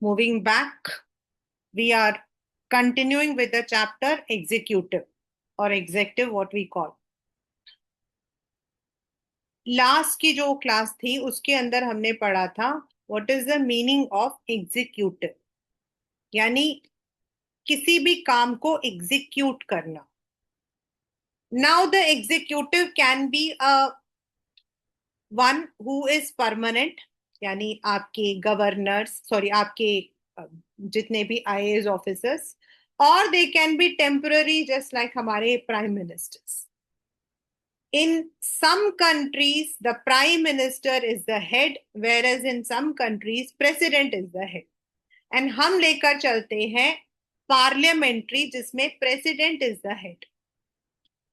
Moving back, we are continuing with the chapter executive or executive, what we call. Last की जो class थी उसके अंदर हमने पढ़ा था what is the meaning of executive, यानी किसी भी काम को एग्जीक्यूट करना. Now the executive can be a one who is permanent, यानी आपके गवर्नर्स, सॉरी आपके जितने भी आईएएस ऑफिसर्स, और they can be temporary just like हमारे prime ministers. In some countries, the prime minister is the head, whereas in some countries, president is the head. And हम लेकर चलते हैं पार्लियामेंट्री, जिसमें प्रेसिडेंट इज द हेड.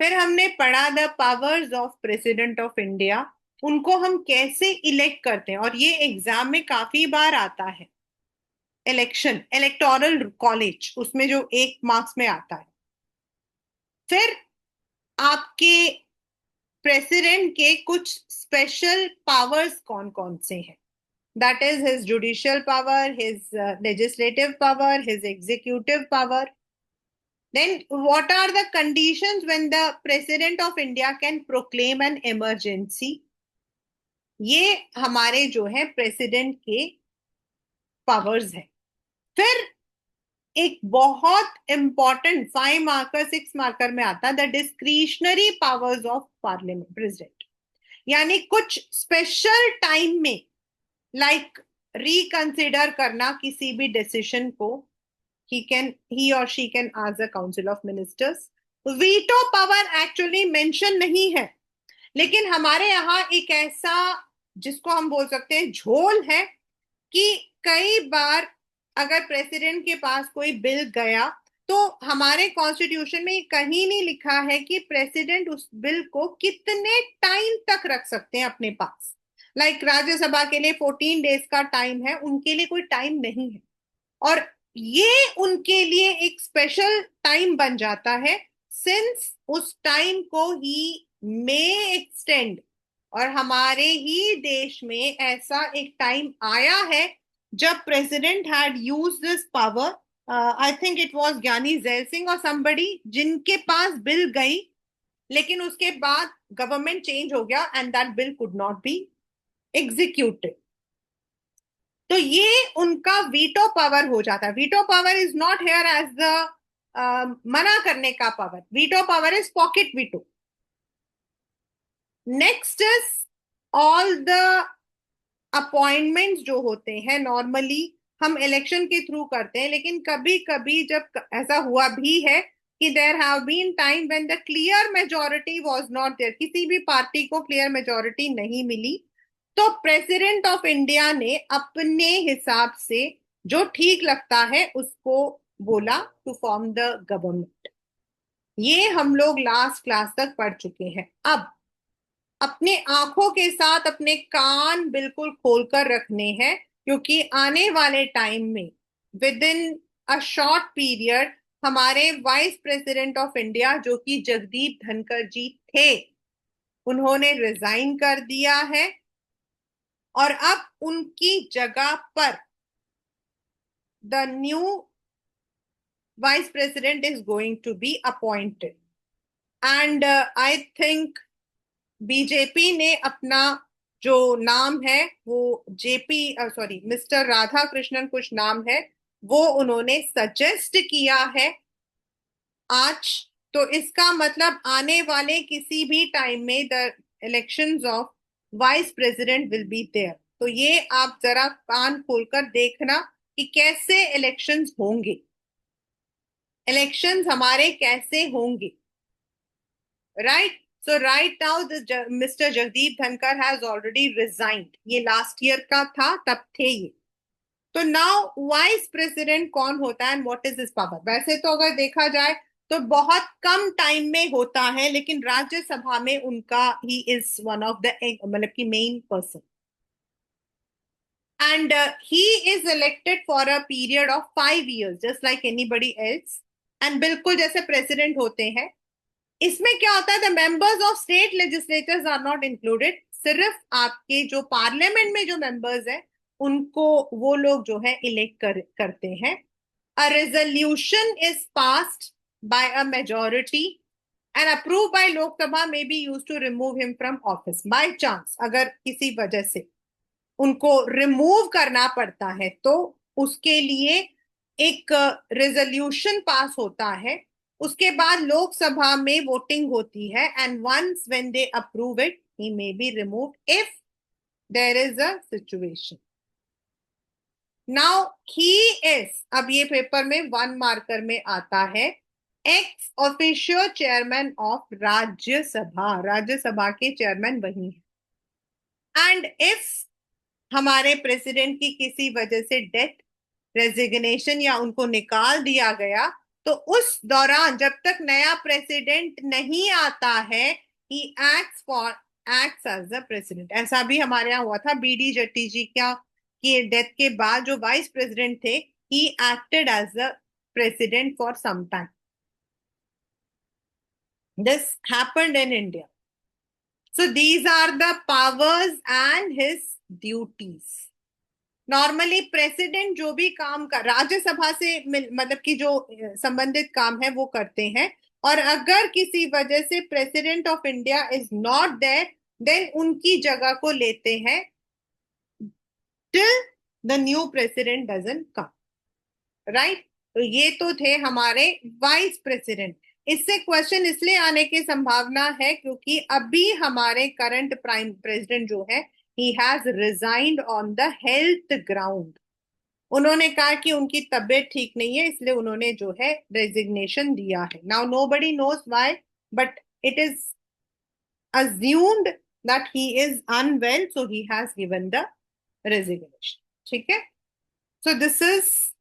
फिर हमने पढ़ा the powers of president of India, उनको हम कैसे इलेक्ट करते हैं, और ये एग्जाम में काफी बार आता है. इलेक्शन, इलेक्टोरल कॉलेज, उसमें जो 1 मार्क्स में आता है. फिर आपके प्रेसिडेंट के कुछ स्पेशल पावर्स कौन कौन से हैं. That is his judicial power, his legislative power, his executive power. Then what are the conditions when the president of India can proclaim an emergency. ये हमारे जो है प्रेसिडेंट के पावर्स हैं. फिर एक बहुत इंपॉर्टेंट 5 मार्कर 6 मार्कर में आता है the discretionary powers of parliament president, यानी कुछ स्पेशल टाइम में लाइक रिकंसिडर करना किसी भी डिसीजन को. he or she can ask the council of ministers. Veto power actually mention नहीं है, लेकिन हमारे यहाँ एक ऐसा, जिसको हम बोल सकते हैं झोल है, कि कई बार अगर प्रेसिडेंट के पास कोई बिल गया तो हमारे कॉन्स्टिट्यूशन में कहीं नहीं लिखा है कि प्रेसिडेंट उस बिल को कितने टाइम तक रख सकते हैं अपने पास. लाइक राज्यसभा के लिए 14 डेज का टाइम है, उनके लिए कोई टाइम नहीं है. और ये उनके लिए एक स्पेशल टाइम बन जाता है, सिंस उस टाइम को ही मे एक्सटेंड. और हमारे ही देश में ऐसा एक टाइम आया है जब president had use this power. I think it was ज्ञानी जैल सिंह और समबडी, जिनके पास बिल गई, लेकिन उसके बाद गवर्नमेंट चेंज हो गया and that bill could not be executed. तो ये उनका वीटो पावर हो जाता है. Veto power is not here as the मना करने का power. Veto power is pocket veto. Next is all the appointments जो होते हैं, नॉर्मली हम इलेक्शन के थ्रू करते हैं, लेकिन कभी कभी जब ऐसा हुआ भी है कि there have been time when the clear majority was not there, किसी भी पार्टी को क्लियर मेजॉरिटी नहीं मिली, तो प्रेसिडेंट ऑफ इंडिया ने अपने हिसाब से जो ठीक लगता है उसको बोला टू फॉर्म द गवर्नमेंट. ये हम लोग लास्ट क्लास तक पढ़ चुके हैं. अब अपने आंखों के साथ अपने कान बिल्कुल खोलकर रखने हैं, क्योंकि आने वाले टाइम में with in a short period हमारे वाइस प्रेसिडेंट ऑफ इंडिया, जो कि जगदीप धनखड़ जी थे, उन्होंने रिजाइन कर दिया है और अब उनकी जगह पर the new vice president is going to be appointed. And I think BJP ने अपना जो नाम है वो JP, sorry mister Radha Krishnan कुछ नाम है, वो उन्होंने सजेस्ट किया है आज. तो इसका मतलब आने वाले किसी भी टाइम में the elections of vice president will be there. तो ये आप जरा कान खोलकर देखना कि कैसे इलेक्शंस होंगे, इलेक्शंस हमारे कैसे होंगे. Right. So right now, Mr. Jagdeep Dhankar has already resigned. ये last year का था, तब थे ये. तो now वाइस प्रेसिडेंट कौन होता है and what is his power? वैसे तो अगर देखा जाए तो बहुत कम टाइम में होता है, लेकिन राज्यसभा में उनका ही is one of the मतलब की main person. And he is elected for a period of 5 years, just like anybody else. And बिल्कुल जैसे प्रेसिडेंट होते हैं. इसमें क्या होता है, the members of state legislatures are not included. सिर्फ आपके जो पार्लियामेंट में जो मेंबर्स हैं उनको वो लोग जो है इलेक्ट करते हैं। A resolution is passed by a majority and approve by Lok Sabha में be used to remove him from office. By chance अगर किसी वजह से उनको रिमूव करना पड़ता है तो उसके लिए एक रेजोल्यूशन पास होता है, उसके बाद लोकसभा में वोटिंग होती है and once when they approve it he may be removed if there is a situation. Now he is, अब ये पेपर में 1 मार्कर में आता है, ex officio chairman of Rajya Sabha. Rajya Sabha के चेयरमैन वही है। एंड इफ हमारे प्रेसिडेंट की किसी वजह से डेथ, रेजिग्नेशन या उनको निकाल दिया गया, तो उस दौरान जब तक नया प्रेसिडेंट नहीं आता है, he acts for acts as the president. ऐसा भी हमारे यहाँ हुआ था, बीडी जट्टी जी का की डेथ के बाद जो वाइस प्रेसिडेंट थे, he acted as the president for some time. This happened in India. So these are the powers and his duties. Normally president जो भी काम कर राज्यसभा से मतलब कि जो संबंधित काम है वो करते हैं, और अगर किसी वजह से president of India is not there then उनकी जगह को लेते हैं till the new president doesn't come. Right, तो ये तो थे हमारे वाइस प्रेसिडेंट। इससे क्वेश्चन इसलिए आने की संभावना है क्योंकि अभी हमारे करंट प्राइम प्रेसिडेंट जो है, he has resigned on the health ground. उन्होंने कहा कि उनकी तबीयत ठीक नहीं है, इसलिए उन्होंने जो है रेजिग्नेशन दिया है। Now nobody knows why, but it is assumed that he is unwell, so he has given the resignation. ठीक है, so this is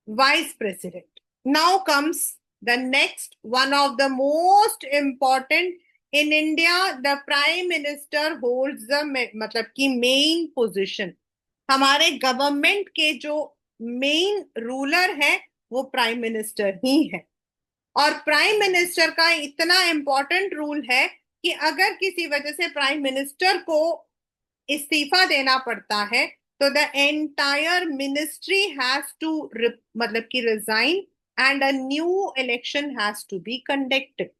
vice president. Now comes the next one of the most important in India. The prime minister holds the मतलब कि main position. हमारे government के जो main ruler है वो prime minister ही है। और प्राइम मिनिस्टर का इतना इंपॉर्टेंट रूल है कि अगर किसी वजह से प्राइम मिनिस्टर को इस्तीफा देना पड़ता है तो the entire ministry has to मतलब कि resign and a new election has to be conducted.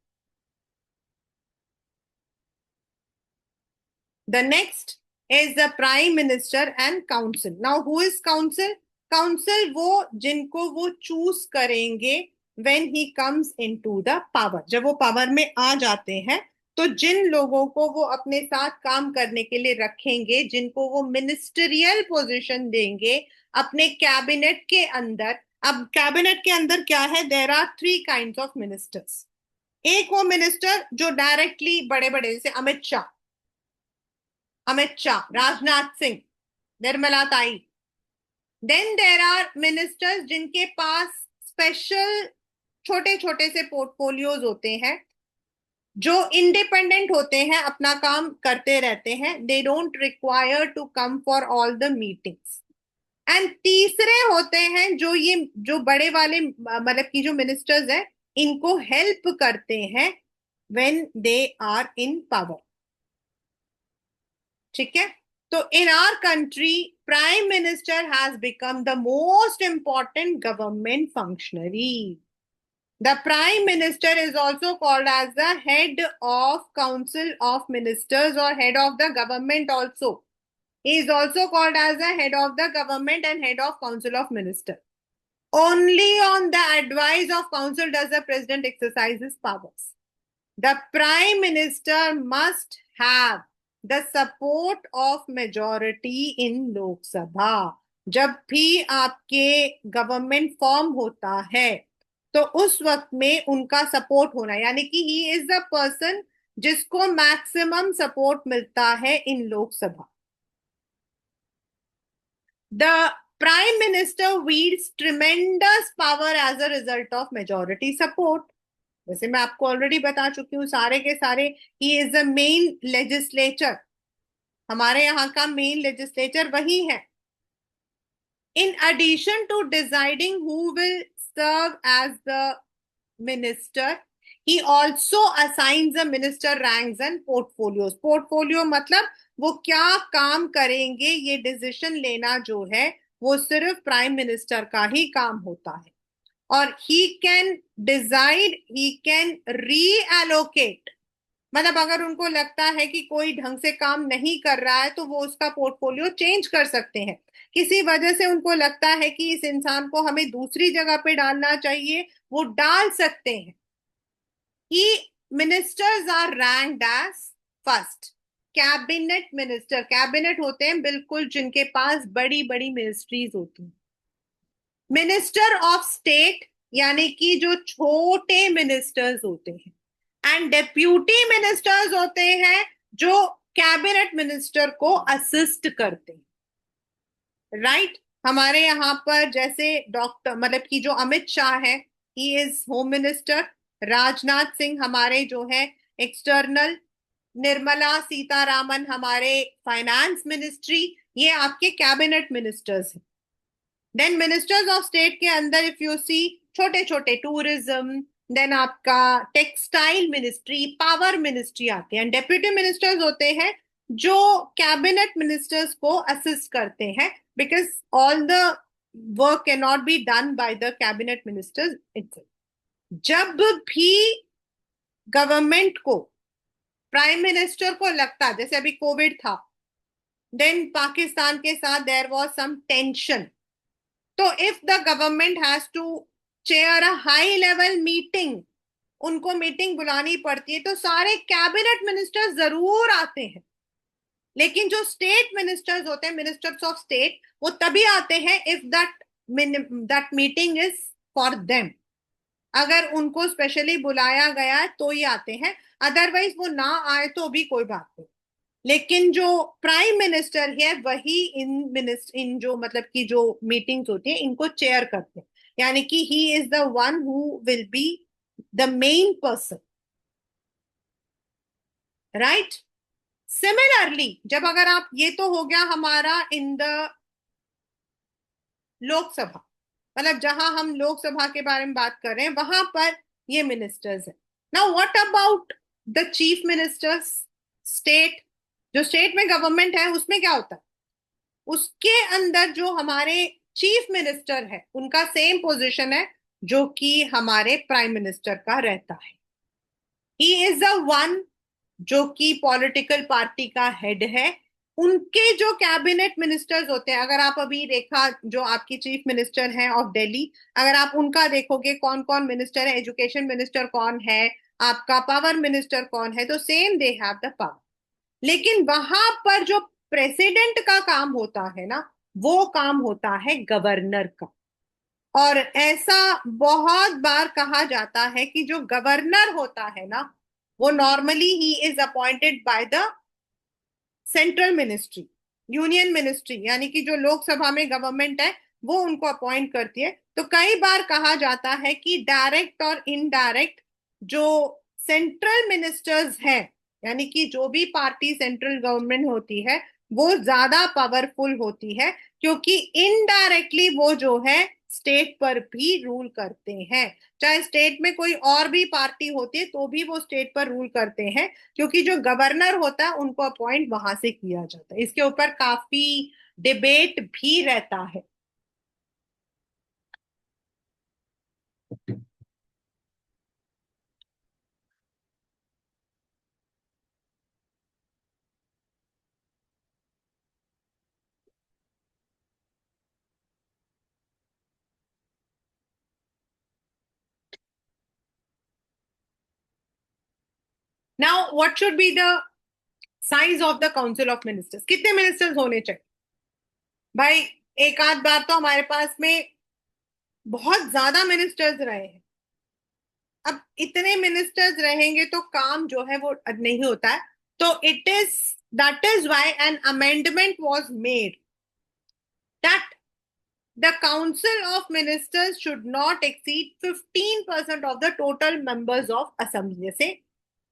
The next is the prime minister and council. Now who is council? Council वो जिनको वो चूज करेंगे when he comes into the power। जब वो power में आ जाते हैं तो जिन लोगों को वो अपने साथ काम करने के लिए रखेंगे, जिनको वो मिनिस्टरियल पोजीशन देंगे अपने कैबिनेट के अंदर। अब कैबिनेट के अंदर क्या है, there are 3 kinds of ministers. एक वो मिनिस्टर जो डायरेक्टली बड़े बड़े, जैसे अमित शाह, राजनाथ सिंह, निर्मला ताई। देन देर आर मिनिस्टर्स जिनके पास स्पेशल छोटे छोटे से पोर्टफोलियोज होते हैं, जो इंडिपेंडेंट होते हैं, अपना काम करते रहते हैं। They don't require to come for all the meetings. And तीसरे होते हैं जो ये जो बड़े वाले मतलब की जो मिनिस्टर्स हैं, इनको हेल्प करते हैं when they are in power. ठीक है, तो in our country prime minister has become the most important government functionary. The Prime Minister is also called as the head of Council of Ministers or head of the government also. He is also called as the head of the government and head of Council of Ministers. Only on the advice of Council does the President exercise his powers. The Prime Minister must have the support of majority in Lok Sabha. जब भी आपके government form होता है तो उस वक्त में उनका सपोर्ट होना, यानी कि ही इज द पर्सन जिसको मैक्सिमम सपोर्ट मिलता है in Lok Sabha. The prime minister wields tremendous power as a result of majority support. वैसे मैं आपको ऑलरेडी बता चुकी हूँ सारे के सारे, he is the main legislature. हमारे यहाँ का मेन लेजिस्लेचर वही है। In addition to deciding who will serve as the minister, he also assigns the minister ranks and portfolios. Portfolio मतलब वो क्या काम करेंगे, ये डिसीजन लेना जो है वो सिर्फ प्राइम मिनिस्टर का ही काम होता है। और he can decide, he can reallocate, मतलब अगर उनको लगता है कि कोई ढंग से काम नहीं कर रहा है तो वो उसका पोर्टफोलियो चेंज कर सकते हैं। किसी वजह से उनको लगता है कि इस इंसान को हमें दूसरी जगह पे डालना चाहिए, वो डाल सकते हैं। He ministers are ranked as first cabinet minister. Cabinet होते हैं बिल्कुल जिनके पास बड़ी बड़ी मिनिस्ट्रीज होती हैं। मिनिस्टर ऑफ स्टेट यानी कि जो छोटे मिनिस्टर्स होते हैं। एंड डेप्यूटी मिनिस्टर्स होते हैं जो कैबिनेट मिनिस्टर को असिस्ट करते हैं। राइट। हमारे यहाँ पर जैसे डॉक्टर, मतलब कि जो अमित शाह है, he is home minister. Rajnath Singh हमारे जो है एक्सटर्नल। निर्मला सीतारामन हमारे फाइनेंस मिनिस्ट्री। ये आपके कैबिनेट मिनिस्टर्स हैं। देन मिनिस्टर्स ऑफ स्टेट के अंदर इफ यू सी, छोटे छोटे टूरिज्म, देन आपका टेक्सटाइल मिनिस्ट्री, पावर मिनिस्ट्री आती है। एंड डेप्यूटी मिनिस्टर्स होते हैं जो कैबिनेट मिनिस्टर्स को असिस्ट करते हैं, because all the work can not be done by the cabinet ministers itself. जब भी गवर्नमेंट को, प्राइम मिनिस्टर को लगता, जैसे अभी कोविड था, देन पाकिस्तान के साथ देयर वाज सम टेंशन, तो if the government has to chair a high level meeting, उनको मीटिंग बुलानी पड़ती है, तो सारे कैबिनेट मिनिस्टर्स जरूर आते हैं। लेकिन जो स्टेट मिनिस्टर्स होते हैं, मिनिस्टर्स ऑफ स्टेट, वो तभी आते हैं if that meeting is for them. अगर उनको स्पेशली बुलाया गया है तो ही आते हैं, अदरवाइज वो ना आए तो भी कोई बात नहीं। लेकिन जो प्राइम मिनिस्टर है वही इन जो मतलब की जो मीटिंग्स होती है इनको चेयर करते हैं, यानी कि he is the one who will be the main person. Right. Similarly जब अगर आप, ये तो हो गया हमारा इन द लोकसभा, मतलब जहां हम लोकसभा के बारे में बात कर रहे हैं वहां पर ये मिनिस्टर्स है। Now what about the chief ministers state? जो स्टेट में गवर्नमेंट है उसमें क्या होता है, उसके अंदर जो हमारे चीफ मिनिस्टर है उनका सेम पोजीशन है जो कि हमारे प्राइम मिनिस्टर का रहता है। ही इज द वन जो कि पॉलिटिकल पार्टी का हेड है। उनके जो कैबिनेट मिनिस्टर्स होते हैं, अगर आप अभी रेखा जो आपकी चीफ मिनिस्टर हैं ऑफ दिल्ली, अगर आप उनका देखोगे कौन कौन मिनिस्टर है, एजुकेशन मिनिस्टर कौन है, आपका पावर मिनिस्टर कौन है, तो same they have the power. लेकिन वहां पर जो प्रेसिडेंट का काम होता है ना, वो काम होता है गवर्नर का। और ऐसा बहुत बार कहा जाता है कि जो गवर्नर होता है ना, वो normally he is appointed by the central ministry, union ministry, यानी कि जो लोकसभा में गवर्नमेंट है वो उनको अपॉइंट करती है। तो कई बार कहा जाता है कि डायरेक्ट और इनडायरेक्ट जो सेंट्रल मिनिस्टर्स हैं, यानी कि जो भी पार्टी सेंट्रल गवर्नमेंट होती है वो ज्यादा पावरफुल होती है, क्योंकि इनडायरेक्टली वो जो है स्टेट पर भी रूल करते हैं। चाहे स्टेट में कोई और भी पार्टी होती है तो भी वो स्टेट पर रूल करते हैं, क्योंकि जो गवर्नर होता है उनको अपॉइंट वहां से किया जाता है। इसके ऊपर काफी डिबेट भी रहता है। Now what should be the size of the council of ministers? कितने मिनिस्टर्स होने चाहिए भाई? एक आध बार तो हमारे पास में बहुत ज्यादा मिनिस्टर्स रहे हैं। अब इतने मिनिस्टर्स रहेंगे तो काम जो है वो नहीं होता है। तो it is, that is why an amendment was made that the council of ministers should not exceed 15% of the total members of assembly। जैसे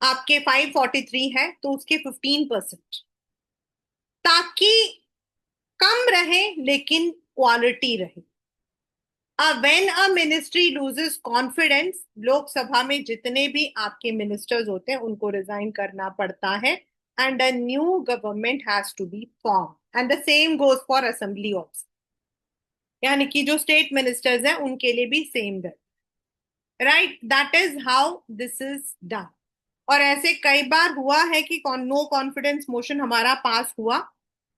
आपके 543 है तो उसके 15%, ताकि कम रहे लेकिन क्वालिटी रहे। When a ministry loses confidence, Lok Sabha में जितने भी आपके मिनिस्टर्स होते हैं उनको रिजाइन करना पड़ता है। and a new government has to be formed. And the same goes for assembly also. यानी कि जो स्टेट मिनिस्टर्स हैं उनके लिए भी सेम है, right? That is how this is done. और ऐसे कई बार हुआ है कि नो कॉन्फिडेंस मोशन हमारा पास हुआ,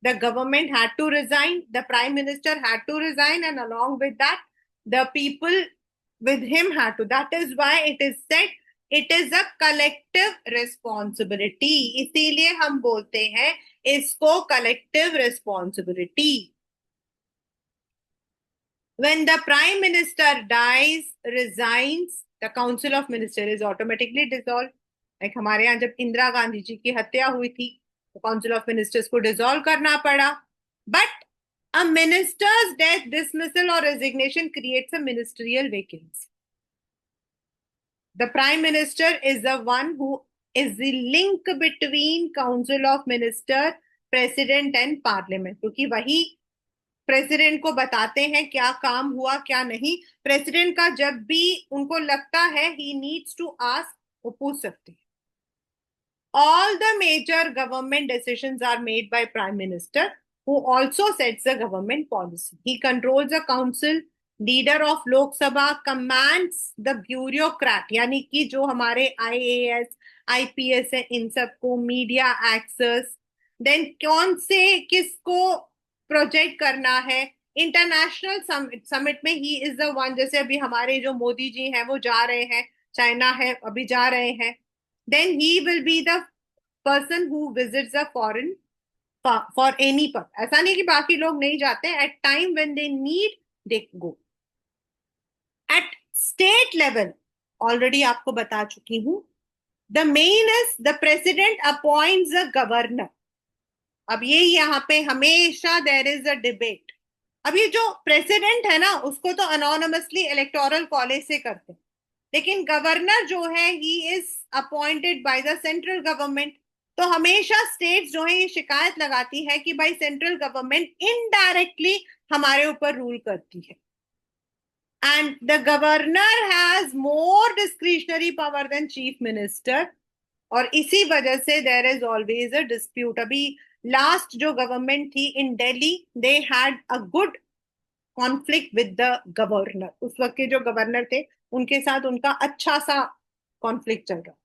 the government had to resign, the prime minister had to resign, and along with that the people with him had to. That is why it is said it is a collective responsibility. इसीलिए हम बोलते हैं इसको collective responsibility. When the prime minister dies, resigns, the council of ministers is automatically dissolved. Like हमारे यहाँ जब इंदिरा गांधी जी की हत्या हुई थी तो काउंसिल ऑफ मिनिस्टर्स को डिसॉल्व करना पड़ा। But a minister's death, dismissal or resignation creates a ministerial vacancy. The prime minister is the one who is the link between council of minister, president and parliament, क्योंकि वही president को बताते हैं क्या काम हुआ क्या नहीं। प्रेसिडेंट का जब भी उनको लगता है ही नीड्स टू आस्क, वो पूछ सकते हैं। All the major government decisions are made by prime minister, who also sets the government policy. He controls the council, leader of Lok Sabha, commands the bureaucrat, यानी कि जो हमारे IAS IPS है इन सबको मीडिया एक्सेस, देन कौन से किसको project करना है। इंटरनेशनल समिट में ही इज द वन, जैसे अभी हमारे जो मोदी जी हैं वो जा रहे हैं, चाइना है अभी जा रहे हैं, then he will be the person who visits the foreign for any purpose. ऐसा नहीं कि बाकी लोग नहीं जाते, at time when they need they go. At state level already आपको बता चुकी हूं, the main is the president appoints the governor. अब ये यहाँ पे हमेशा देयर इज अ डिबेट। अब ये जो प्रेसिडेंट है ना उसको तो अनोनिमसली इलेक्टोरल कॉलेज से करते हैं, लेकिन गवर्नर जो है he is appointed by the central government. तो हमेशा स्टेट्स जो है ये शिकायत लगाती है कि भाई सेंट्रल गवर्नमेंट इनडायरेक्टली हमारे ऊपर रूल करती है, and the governor has more discretionary power than chief minister, और इसी वजह से there is always a dispute. अभी लास्ट जो गवर्नमेंट थी in Delhi, they had a good conflict with the governor. उस वक्त के जो गवर्नर थे उनके साथ उनका अच्छा सा कॉन्फ्लिक्ट चल रहा।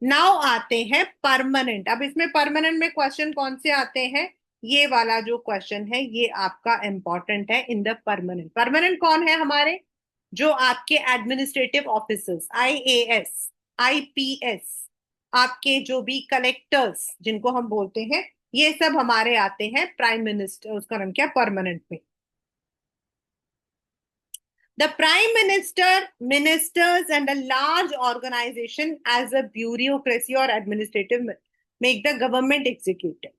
नाउ आते हैं परमानेंट। अब इसमें परमानेंट में क्वेश्चन कौन से आते हैं, ये वाला जो क्वेश्चन है ये आपका इंपॉर्टेंट है। इन द परमानेंट, परमानेंट कौन है हमारे, जो आपके एडमिनिस्ट्रेटिव ऑफिसर्स, IAS IPS, आपके जो भी कलेक्टर्स जिनको हम बोलते हैं, ये सब हमारे आते हैं प्राइम मिनिस्टर, उसका नाम क्या, परमानेंट में। The prime minister, ministers, and a large organization as a bureaucracy or administrative make the government executive.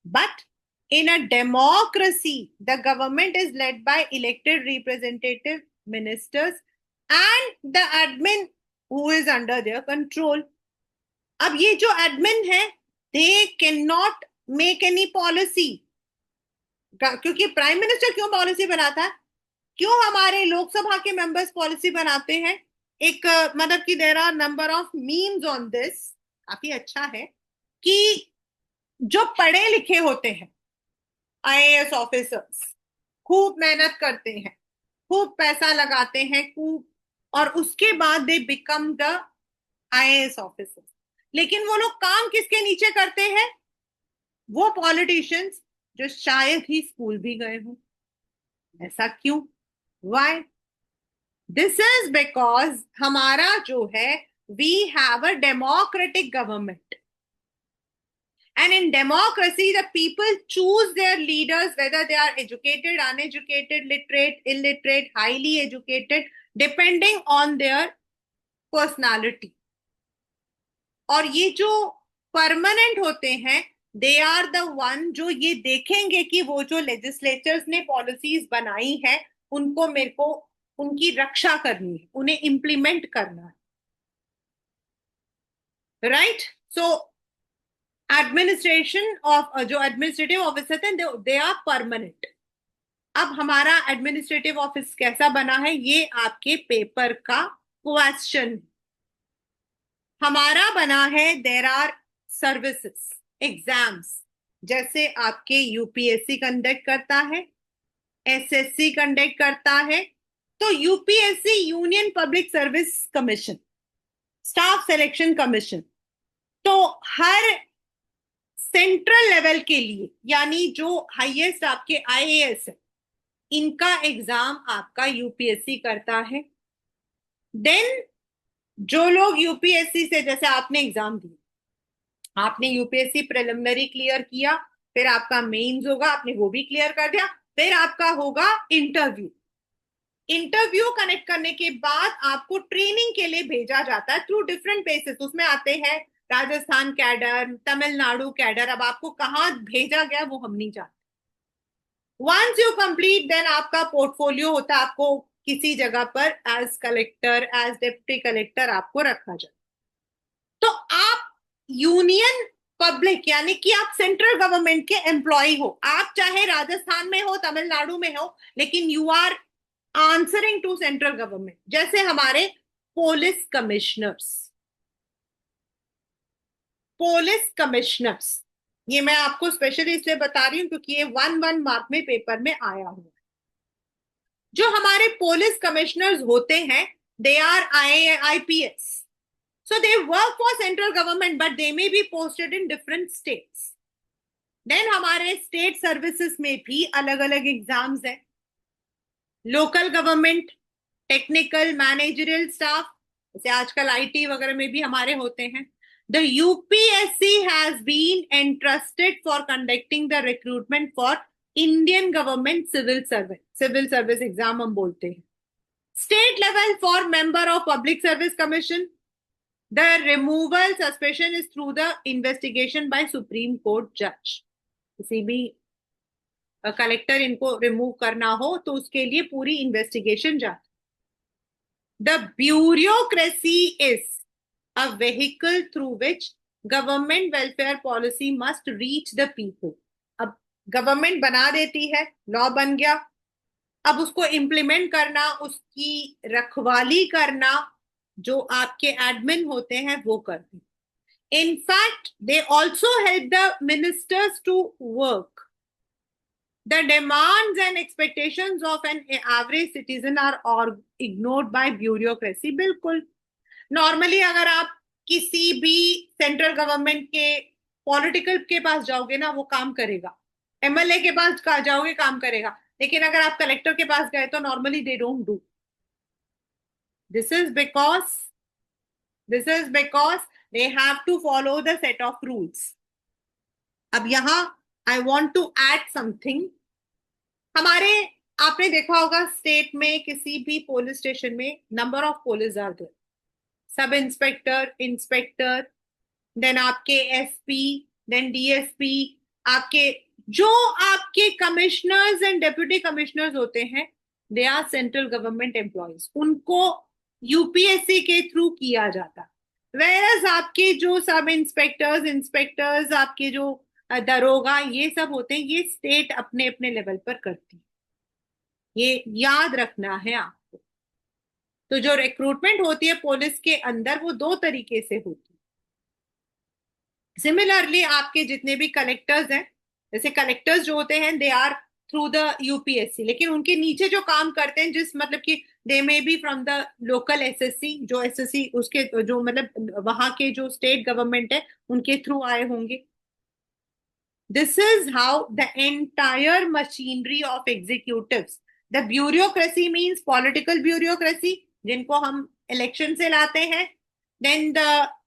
But in a democracy, the government is led by elected representative ministers and the admin who is under their control. अब ये जो admin है, they cannot make any policy, क्योंकि prime minister क्यों policy बनाता है, क्यों हमारे लोकसभा के मेंबर्स पॉलिसी बनाते हैं। एक मतलब कि there are number of memes on this, काफी अच्छा है कि जो पढ़े लिखे होते हैं IAS ऑफिसर्स खूब मेहनत करते हैं, खूब पैसा लगाते हैं, खूब, और उसके बाद they become the IAS officers. लेकिन वो लोग काम किसके नीचे करते हैं, वो पॉलिटिशियंस जो शायद ही स्कूल भी गए हों। ऐसा क्यों, Why? This is because हमारा जो है, we have a democratic government. And in democracy, the people choose their leaders, whether they are educated, uneducated, literate, illiterate, highly educated, depending on their personality. और ये जो परमानेंट होते हैं, they are the one जो ये देखेंगे कि वो जो लेजिस्लेचर्स ने पॉलिसीज बनाई है उनको मेरे को उनकी रक्षा करनी है, उन्हें इंप्लीमेंट करना है, राइट। सो एडमिनिस्ट्रेशन ऑफ जो एडमिनिस्ट्रेटिव ऑफिसर थे दे आर परमानेंट। अब हमारा एडमिनिस्ट्रेटिव ऑफिस कैसा बना है, ये आपके पेपर का क्वेश्चन हमारा बना है। देयर आर सर्विसेज एग्जाम्स, जैसे आपके यूपीएससी कंडक्ट करता है, एसएससी कंडक्ट करता है, तो UPSC union public service commission, staff selection commission, तो हर सेंट्रल लेवल के लिए, यानी जो हाईएस्ट आपके आईएएस है, इनका एग्जाम आपका यूपीएससी करता है। देन जो लोग यूपीएससी से, जैसे आपने एग्जाम दिया, आपने यूपीएससी प्रिलिमिनरी क्लियर किया, फिर आपका मेंस होगा, आपने वो भी क्लियर कर दिया, फिर आपका होगा इंटरव्यू। इंटरव्यू कनेक्ट करने के बाद आपको ट्रेनिंग के लिए भेजा जाता है थ्रू डिफरेंट प्लेसेस। उसमें आते हैं राजस्थान कैडर, तमिलनाडु कैडर, अब आपको कहाँ भेजा गया वो हम नहीं जानते। वंस यू कंप्लीट, देन आपका पोर्टफोलियो होता है, आपको किसी जगह पर as collector, as deputy collector आपको रखा जाए। तो आप यूनियन पब्लिक, यानी कि आप सेंट्रल गवर्नमेंट के एम्प्लॉय हो, आप चाहे राजस्थान में हो, तमिलनाडु में हो, लेकिन you are answering to central government. जैसे हमारे पुलिस कमिश्नर्स, पुलिस कमिश्नर्स, ये मैं आपको स्पेशली इसलिए बता रही हूं क्योंकि ये 1 मार्क में पेपर में आया हुआ है। जो हमारे पुलिस कमिश्नर्स होते हैं, they are IPS, so they work for central government but they may be posted in different states. then हमारे स्टेट सर्विसेज में भी अलग अलग एग्जाम्स हैं, local government, technical, managerial staff, जैसे आजकल आईटी वगैरह में भी हमारे होते हैं। The UPSC has been entrusted for conducting the recruitment for Indian government civil service, civil service exam हम बोलते हैं। State level for member of public service commission, the removal suspicion is through the investigation by Supreme Court judge. किसी भी collector इनको remove करना हो तो उसके लिए पूरी इन्वेस्टिगेशन जाती। The bureaucracy is a vehicle through which government welfare policy must reach the people. अब गवर्नमेंट बना देती है, लॉ बन गया, अब उसको इम्प्लीमेंट करना, उसकी रखवाली करना जो आपके एडमिन होते हैं वो करते हैं। In fact, they also help the ministers to work. The demands and expectations of an average citizen are ignored by bureaucracy. बिल्कुल नॉर्मली अगर आप किसी भी सेंट्रल गवर्नमेंट के पॉलिटिकल के पास जाओगे ना, वो काम करेगा, एमएलए के पास जाओगे काम करेगा, लेकिन अगर आप कलेक्टर के पास गए तो normally they don't do. This is because they have to follow the set of rules. अब यहां I want to add something. हमारे, आपने देखा होगा स्टेट में किसी भी पुलिस स्टेशन में number of police are there, sub inspector, inspector, then आपके एसपी, देन डीएसपी, आपके जो आपके कमिश्नर्स एंड डेप्यूटी कमिश्नर्स होते हैं, they are central government employees, उनको यूपीएससी के थ्रू किया जाता। वेरस आपके जो सब इंस्पेक्टर्स, इंस्पेक्टर्स, आपके जो दरोगा, ये सब होते हैं, ये स्टेट अपने अपने लेवल पर करती है, ये याद रखना है आपको। तो जो रिक्रूटमेंट होती है पुलिस के अंदर वो दो तरीके से होती है। सिमिलरली आपके जितने भी कलेक्टर्स हैं, जैसे कलेक्टर्स जो होते हैं they are through the UPSC, लेकिन उनके नीचे जो काम करते हैं, जिस मतलब कि they may be from the local SSC, जो एसएससी उसके जो मतलब वहां के जो स्टेट गवर्नमेंट है उनके थ्रू आए होंगे। This is how the entire machinery of executives, the bureaucracy means political bureaucracy जिनको हम इलेक्शन से लाते हैं, देन द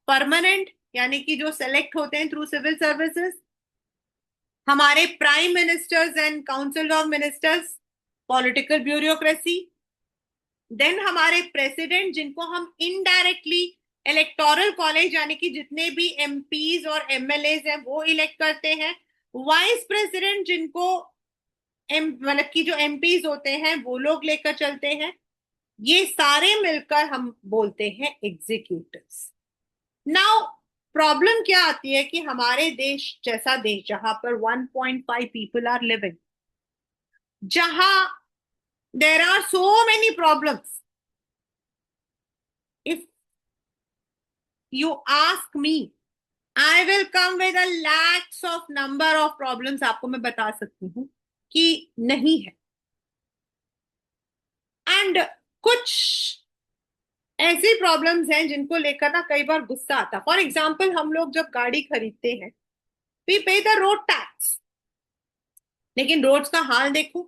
परमानेंट यानी कि जो सेलेक्ट होते हैं थ्रू सिविल सर्विसेज, हमारे prime ministers and council of ministers, political bureaucracy, then हमारे प्रेसिडेंट जिनको हम इनडायरेक्टली इलेक्टोरल कॉलेज यानी कि जितने भी एमपीज और एमएलएज हैं वो इलेक्ट करते हैं, वाइस प्रेसिडेंट जिनको मतलब कि जो एमपीज होते हैं वो लोग लेकर चलते हैं, ये सारे मिलकर हम बोलते हैं एग्जीक्यूटिव्स। नाउ प्रॉब्लम क्या आती है कि हमारे देश जैसा देश जहां पर 1.5 पीपल आर लिविंग, जहां there are so many problems, if you ask me I will come with a lakhs of number of problems, आपको मैं बता सकती हूँ कि नहीं है। एंड कुछ ऐसी प्रॉब्लम्स हैं जिनको लेकर ना कई बार गुस्सा आता है। फॉर एग्जाम्पल, हम लोग जब गाड़ी खरीदते हैं, वी पे द रोड टैक्स, लेकिन रोड्स का हाल देखो,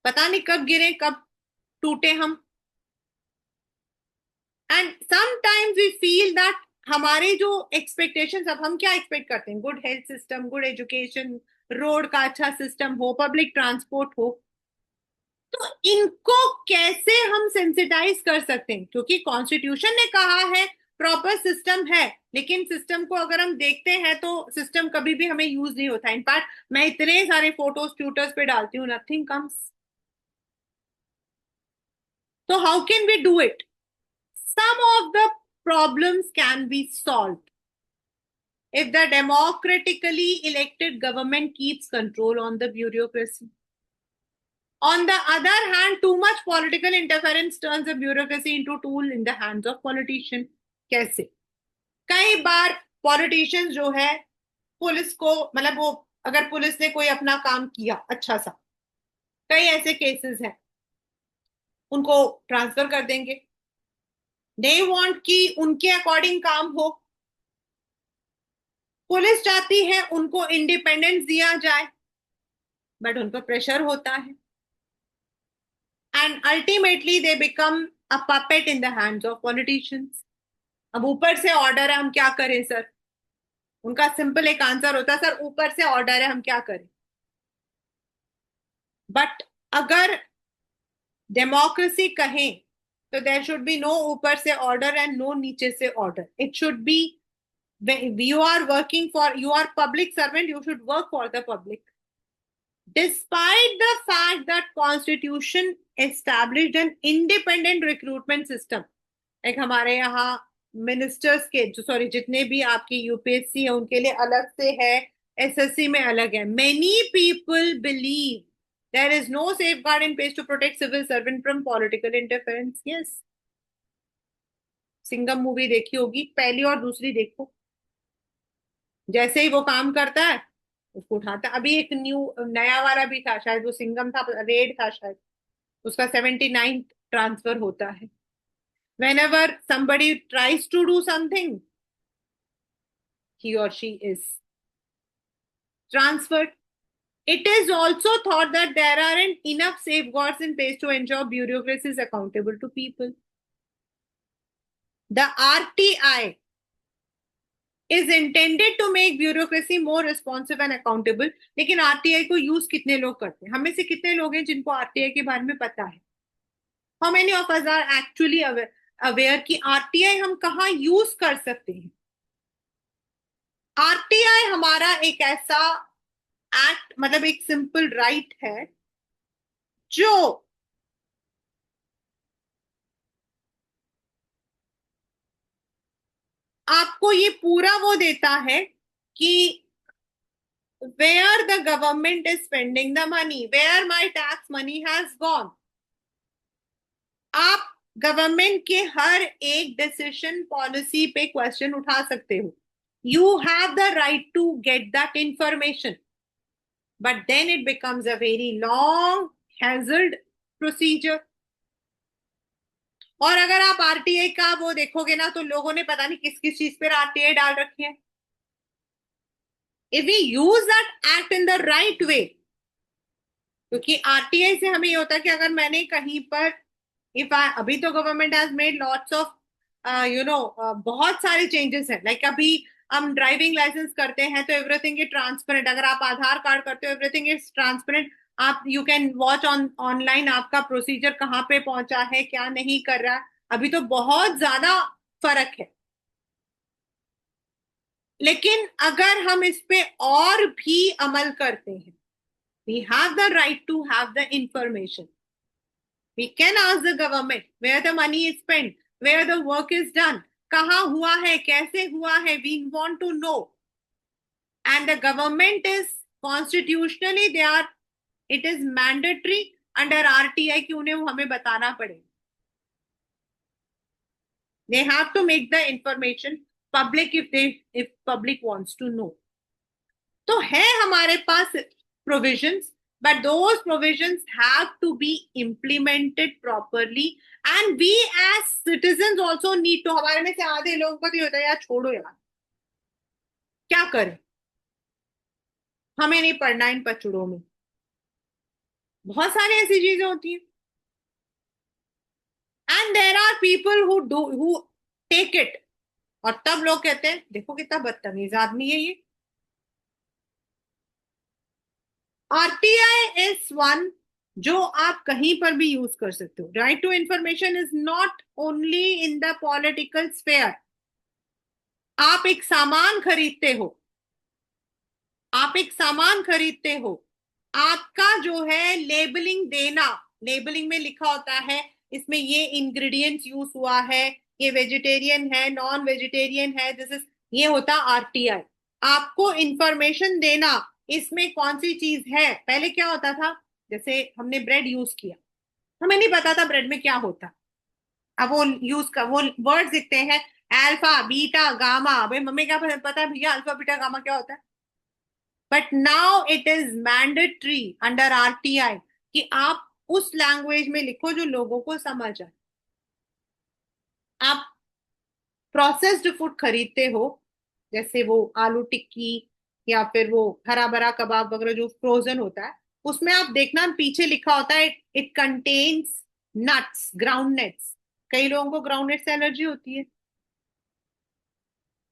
पता नहीं कब गिरे कब टूटे हम। And sometimes we feel that हमारे जो एक्सपेक्टेशंस, अब हम क्या एक्सपेक्ट करते हैं, good health system, good education, road का अच्छा सिस्टम हो, पब्लिक ट्रांसपोर्ट हो। तो इनको कैसे हम सेंसिटाइज कर सकते हैं, क्योंकि कॉन्स्टिट्यूशन ने कहा है प्रॉपर सिस्टम है, लेकिन सिस्टम को अगर हम देखते हैं तो सिस्टम कभी भी हमें यूज नहीं होता। इनफैक्ट मैं इतने सारे फोटोज ट्विटर्स पे डालती हूँ, नथिंग कम्स। तो how can we do it? some of the problems can be solved if the democratically elected government keeps control on the bureaucracy. On the other hand, too much political interference turns the bureaucracy into a tool in the hands of politicians. कैसे? कई बार politicians जो है police को, मतलब वो, अगर police ने कोई अपना काम किया अच्छा सा, कई ऐसे केसेस हैं, उनको ट्रांसफर कर देंगे। दे वांट कि उनके अकॉर्डिंग काम हो। पुलिस चाहती है उनको इंडिपेंडेंस दिया जाए, बट उन पर प्रेशर होता है, and ultimately they become a puppet in the hands of politicians. अब ऊपर से ऑर्डर है, हम क्या करें सर? उनका सिंपल एक आंसर होता है, सर ऊपर से ऑर्डर है, हम क्या करें? बट अगर डेमोक्रेसी कहें तो देयर शुड बी नो ऊपर से ऑर्डर एंड नो नीचे से order. It should be, you are working for, you are public servant, you should work for the public. Despite the fact that Constitution established an independent recruitment system, एक हमारे यहाँ ministers के जो, sorry, जितने भी आपकी यूपीएससी है उनके लिए अलग से है, एसएससी में अलग है। Many people believe there is no safeguard in place to protect civil servant from political interference. Yes, Singham movie देखी होगी, पहली और दूसरी देखो। जैसे ही वो काम करता है उसको उठाता है। अभी एक नया वाला भी था शायद, वो सिंघम था, रेड था शायद, उसका 79th ट्रांसफर होता है। whenever somebody tries to do something, he or she is transferred. It is also thought that there aren't enough safeguards in place to ensure bureaucracy is accountable to people. The RTI is intended to make bureaucracy more responsive and accountable. लेकिन RTI को use कितने लोग करते हैं? हम में से कितने लोग हैं जिनको आरटीआई के बारे में पता है? How many of us are actually aware कि आरटीआई हम कहाँ यूज कर सकते हैं? आरटीआई हमारा एक ऐसा एक्ट, मतलब एक सिंपल राइट है जो आपको ये पूरा वो देता है कि where the government is spending the money, where my tax money has gone. आप गवर्नमेंट के हर एक डिसीजन पॉलिसी पे क्वेश्चन उठा सकते हो। You have the right to get that information, but then it becomes a very long hazard procedure. और अगर आप आरटीआई का वो देखोगे ना, तो लोगों ने पता नहीं किस किस चीज पर आरटीआई डाल रखी है। If we use that act in the right way, क्योंकि आरटीआई से हमें ये होता है कि अगर मैंने कहीं पर, इफ आई, अभी तो government has made lots of बहुत सारे चेंजेस हैं। लाइक अभी हम ड्राइविंग लाइसेंस करते हैं तो एवरीथिंग इज ट्रांसपेरेंट। अगर आप आधार कार्ड करते हो, एवरीथिंग इज ट्रांसपेरेंट। आप, यू कैन वॉच ऑनलाइन आपका प्रोसीजर कहाँ पे पहुंचा है, क्या नहीं कर रहा है। अभी तो बहुत ज्यादा फर्क है। लेकिन अगर हम इस पे और भी अमल करते हैं, we have the right to have the information. We can ask the government where the money is spent, where the work is done, कहाँ हुआ है, कैसे हुआ है, we want to know. And the government is constitutionally, they are, it is mandatory under RTI कि उन्हें वो हमें बताना पड़े। They have to make the information public if public wants to know. तो है हमारे पास provisions, but those provisions have to be implemented properly, and we as citizens also need to. हमारे में से आधे लोगों को तो ये होता है यार छोड़ो यार, क्या करें, हमें नहीं पढ़ना इन पचड़ों में। बहुत सारी ऐसी चीजें होती हैं, and there are people who take it, और तब लोग कहते हैं देखो कितना बदतमीज आदमी है ये। आरटीआई इज वन जो आप कहीं पर भी यूज कर सकते हो। Right to information is not only in the political sphere. आप एक सामान खरीदते हो, आप एक सामान खरीदते हो, आपका जो है लेबलिंग देना, लेबलिंग में लिखा होता है इसमें ये इंग्रेडिएंट्स यूज हुआ है, ये वेजिटेरियन है, नॉन वेजिटेरियन है, दिस इज, ये होता आरटीआई। आपको इंफॉर्मेशन देना इसमें कौन सी चीज है। पहले क्या होता था, जैसे हमने ब्रेड यूज किया, हमें नहीं पता था ब्रेड में क्या होता। अब वो यूज कर वो वर्ड्स दिखते हैं, अल्फा बीटा गामा, भाई मम्मी क्या पता है भैया अल्फा बीटा गामा क्या होता है। But now it is mandatory under RTI कि आप उस लैंग्वेज में लिखो जो लोगों को समझ आए। आप प्रोसेस्ड फूड खरीदते हो, जैसे वो आलू टिक्की या फिर वो हरा भरा कबाब वगैरह जो फ्रोजन होता है, उसमें आप देखना पीछे लिखा होता है it contains nuts, ground nuts. कई लोगों को ग्राउंड नट से एलर्जी होती है।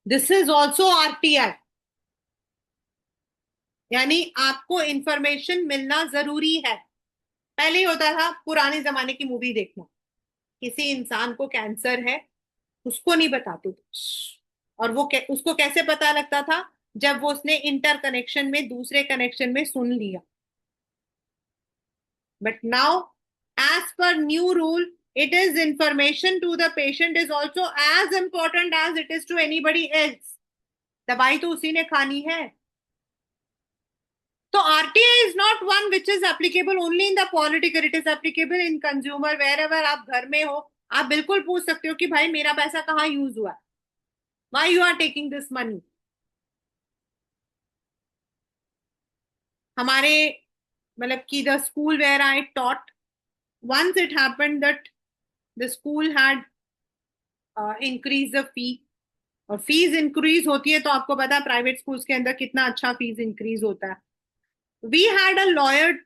दिस इज ऑल्सो आरटीआई, यानी आपको इंफॉर्मेशन मिलना जरूरी है। पहले ही होता था पुराने जमाने की मूवी देखना, किसी इंसान को कैंसर है, उसको नहीं बताते थे, और वो उसको कैसे पता लगता था, जब वो उसने इंटर कनेक्शन में दूसरे कनेक्शन में सुन लिया। But now as per new rule, it is information to the patient is also as important as it is to anybody else. दवाई तो उसी ने खानी है। तो RTI is not one which is applicable only in the political, it is applicable in consumer. Wherever आप घर में हो, आप बिल्कुल पूछ सकते हो कि भाई मेरा पैसा कहाँ यूज हुआ, why you are taking this money. हमारे मतलब कि the school where I taught, once it happened that the school had increased the fee, और फीस इंक्रीज होती है तो आपको पता है प्राइवेट स्कूल्स के अंदर कितना अच्छा फीस इंक्रीज होता है। वी हैड अ लॉयर,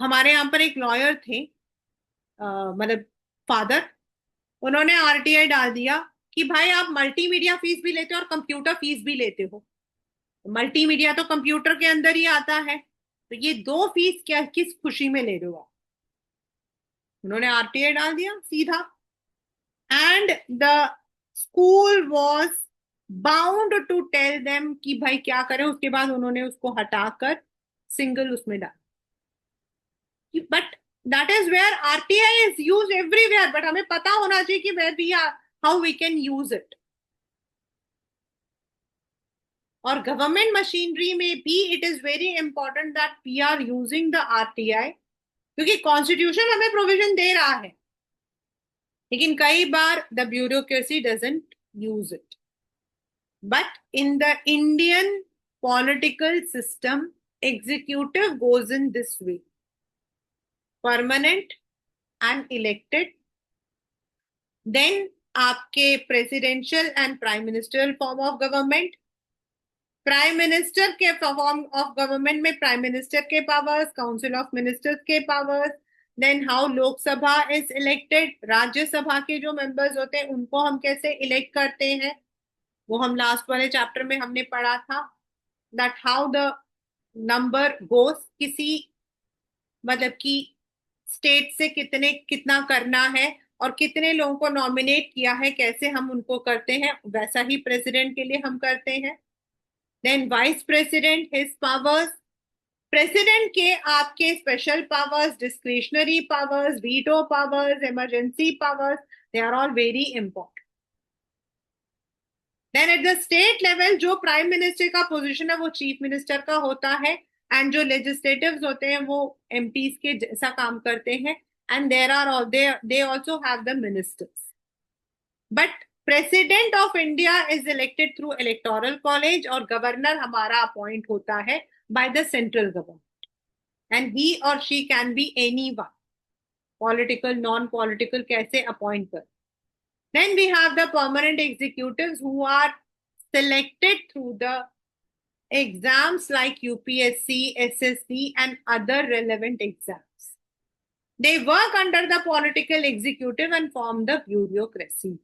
हमारे यहाँ पर एक लॉयर थे, मतलब फादर, उन्होंने आरटीआई डाल दिया कि भाई आप मल्टीमीडिया फीस भी लेते हो और कंप्यूटर फीस भी लेते हो। मल्टीमीडिया तो कंप्यूटर के अंदर ही आता है, तो ये दो फीस क्या किस खुशी में ले रहे हो आप। उन्होंने आरटीआई डाल दिया सीधा, and the school was bound to tell them कि भाई क्या करें। उसके बाद उन्होंने उसको हटाकर सिंगल उसमें डाल, but that is where RTI is use everywhere, but हमें पता होना चाहिए कि where we are, how we can use it. और गवर्नमेंट मशीनरी में भी it is very important that we are using the RTI, क्योंकि कॉन्स्टिट्यूशन हमें प्रोविजन दे रहा है, लेकिन कई बार the bureaucracy doesn't use it. But in the Indian political system, executive goes in this way: permanent and elected, then आपके presidential and prime ministerial form of government, prime minister के form of government में prime minister के powers, council of ministers के powers, then how Lok Sabha is elected, Rajya Sabha के जो members होते हैं उनको हम कैसे इलेक्ट करते हैं, वो हम लास्ट वाले चैप्टर में हमने पढ़ा था। दैट हाउ द नंबर गोस, किसी मतलब कि स्टेट से कितने कितना करना है और कितने लोगों को नॉमिनेट किया है, कैसे हम उनको करते हैं, वैसा ही प्रेसिडेंट के लिए हम करते हैं। Then vice president, his powers, president के आपके special powers, discretionary powers, veto powers, emergency powers, they are all very important. Then at the state level जो प्राइम मिनिस्टर का पोजीशन है वो चीफ मिनिस्टर का होता है, एंड जो लेजिस्लेटिव्स होते हैं वो एमपीज के जैसा काम करते हैं, and there are all they also have the ministers. But president of India is elected through electoral college और गवर्नर हमारा अपॉइंट होता है by the central government and he और she can be any one, political non political, कैसे appoint कर. Then we have the permanent executives who are selected through the exams like UPSC, SSC, and other relevant exams. They work under the political executive and form the bureaucracy.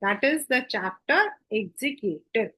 That is the chapter executive.